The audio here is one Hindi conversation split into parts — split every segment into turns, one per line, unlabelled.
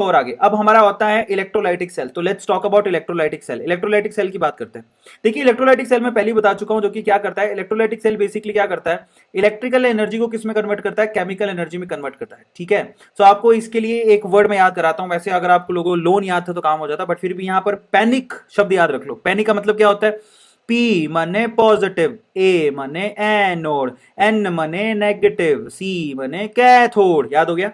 और आगे अब हमारा होता है इलेक्ट्रोलाइटिक सेल। तो let's talk about electrolytic cell. Electrolytic cell की बात करते हैं। देखिए इलेक्ट्रोलाइटिक सेल में पहले ही बता चुका हूं जो कि क्या करता है। इलेक्ट्रोलाइटिक सेल बेसिकली क्या करता है, इलेक्ट्रिकल एनर्जी को किस में कन्वर्ट करता है, केमिकल एनर्जी में कन्वर्ट करता है। ठीक है, तो आपको इसके लिए एक वर्ड में याद कराता हूं। वैसे अगर आपको लोगों लोन याद था तो काम हो जाता, बट फिर भी यहां पर पैनिक शब्द याद रख लो। पैनिक का मतलब क्या होता है, पी माने पॉजिटिव, ए माने एनोड, एन माने नेगेटिव, सी माने कैथोड। याद हो गया,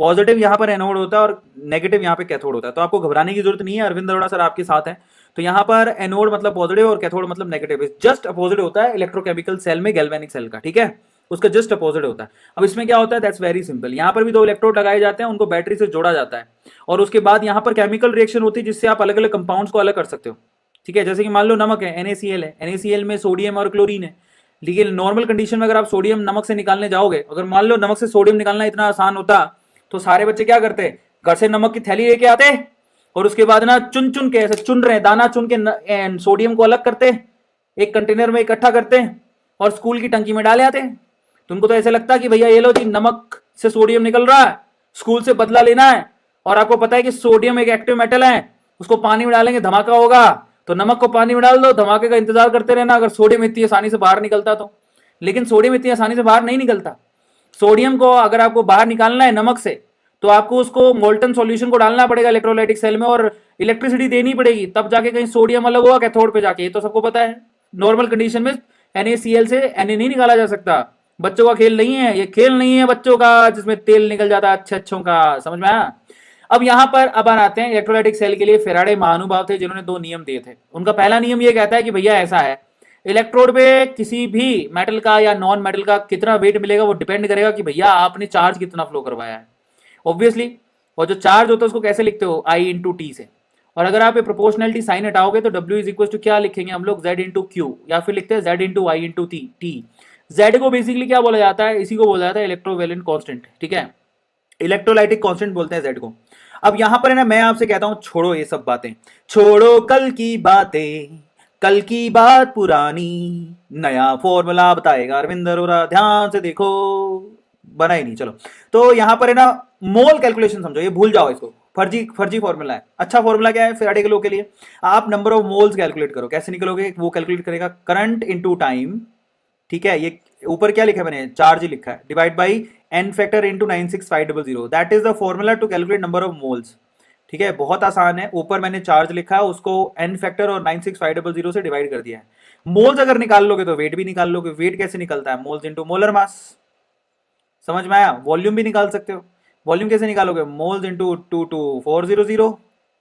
पॉजिटिव यहां पर एनोड होता है और नेगेटिव यहां पे कैथोड होता है। तो आपको घबराने की जरूरत नहीं है, अरविंद अरोड़ा सर आपके साथ हैं। तो यहां पर एनोड मतलब पॉजिटिव और कैथोड मतलब नेगेटिव, जस्ट अपोजिट होता है इलेक्ट्रोकेमिकल सेल में, गैल्वेनिक सेल का। ठीक है, उसका जस्ट अपोजिट होता है। अब इसमें क्या होता है, दैट्स वेरी सिंपल। यहां पर भी दो इलेक्ट्रोड लगाए जाते हैं, उनको बैटरी से जोड़ा जाता है और उसके बाद यहां पर केमिकल रिएक्शन होती है जिससे आप अलग अलग कंपाउंड्स को अलग कर सकते हो। ठीक है, जैसे कि मान लो नमक है, NaCl है, NaCl में सोडियम और क्लोरीन है। लेकिन नॉर्मल कंडीशन में अगर आप सोडियम नमक से निकालने जाओगे, अगर मान लो नमक से सोडियम निकालना इतना आसान होता तो सारे बच्चे क्या करते, घर से नमक की थैली लेके आते और उसके बाद ना चुन चुन के ऐसे चुन रहे दाना चुन के सोडियम को अलग करते, एक कंटेनर में इकट्ठा करते और स्कूल की टंकी में डाले आते। तुमको तो ऐसे लगता कि भैया ये लो जी नमक से सोडियम निकल रहा है, स्कूल से बदला लेना है, और आपको पता है कि सोडियम एक एक्टिव मेटल है, उसको पानी में डालेंगे धमाका होगा, तो नमक को पानी में डाल दो, धमाके का इंतजार करते रहना अगर सोडियम इतनी आसानी से बाहर निकलता तो। लेकिन सोडियम इतनी आसानी से बाहर नहीं निकलता। सोडियम को अगर आपको बाहर निकालना है नमक से, तो आपको उसको मोल्टन सॉल्यूशन को डालना पड़ेगा इलेक्ट्रोलाइटिक सेल में और इलेक्ट्रिसिटी देनी पड़ेगी, तब जाके कहीं सोडियम अलग होगा कैथोड पे जाके। ये तो सबको पता है। नॉर्मल कंडीशन में NaCl से Na नहीं निकाला जा सकता। बच्चों का खेल नहीं है ये, खेल नहीं है बच्चों का जिसमें तेल निकल जाता है अच्छे अच्छों का। समझ में आया। अब यहां पर अब आते हैं इलेक्ट्रोलाइटिक सेल के लिए फेराडे महानुभाव थे जिन्होंने दो नियम दिए थे। उनका पहला नियम ये कहता है कि भैया ऐसा है, इलेक्ट्रोड पे किसी भी मेटल का या नॉन मेटल का कितना वेट मिलेगा वो डिपेंड करेगा कि भैया आपने चार्ज कितना फ्लो करवाया है, ऑब्वियसली। और जो चार्ज होता है उसको कैसे लिखते हो, I इंटू टी से। और अगर आप प्रोपोर्शनलिटी साइन हटाओगे तो W इज इक्वल टू क्या लिखेंगे हम लोग, Z इंटू क्यू, या फिर लिखते हैं Z इंटू आई इंटू टी। Z को बेसिकली क्या बोला जाता है, इसी को बोला जाता है इलेक्ट्रोवेलेंट कांस्टेंट। ठीक है, इलेक्ट्रोलाइटिक कांस्टेंट बोलते हैं Z को। अब यहां पर है ना, मैं आपसे कहता हूं छोड़ो ये सब बातें, छोड़ो कल की बातें, कल की बात पुरानी, नया फॉर्मूला बताएगा अरविंद अरोड़ा, ध्यान से देखो। बना ही नहीं, चलो। तो यहां पर है ना मोल कैलकुलेशन समझो, ये भूल जाओ इसको, फर्जी फर्जी फॉर्मूला है। अच्छा फॉर्मूला क्या है फेराडे के लॉ के लिए, आप नंबर ऑफ मोल्स कैलकुलेट करो। कैसे निकलोगे, वो कैलकुलेट करेगा करंट इनटू टाइम। ठीक है, ये ऊपर क्या लिखा है मैंने, चार्ज ही लिखा है, divide by n factor into 96500, that is the formula to calculate number of moles. ठीक है, बहुत आसान है। ऊपर मैंने चार्ज लिखा है, उसको n फैक्टर और 96500 से डिवाइड कर दिया है। मोल्स अगर निकाल लोगे तो वेट भी निकाल लोगे। वेट कैसे निकलता है, मोल्स इनटू मोलर मास। समझ में आया। वॉल्यूम भी निकाल सकते हो। वॉल्यूम कैसे निकालोगे, मोल्स इनटू 22400,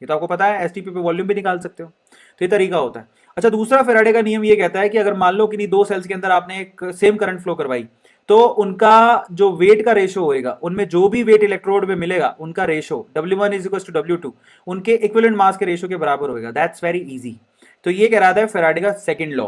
ये तो आपको पता है। एसटीपी पे वॉल्यूम भी निकाल सकते हो। तो ये तरीका होता है। अच्छा, दूसरा फेराडे का नियम ये कहता है कि अगर मान लो कि दो सेल्स के अंदर आपने एक सेम करंट फ्लो करवाई, तो उनका जो वेट का रेशो होएगा, उनमें जो भी वेट इलेक्ट्रोड में मिलेगा उनका ratio W1 is equal to W2 उनके इक्विवेलेंट मास के रेशो के बराबर होएगा। That's very easy. तो ये कह रहा था फेराडे का सेकंड लॉ।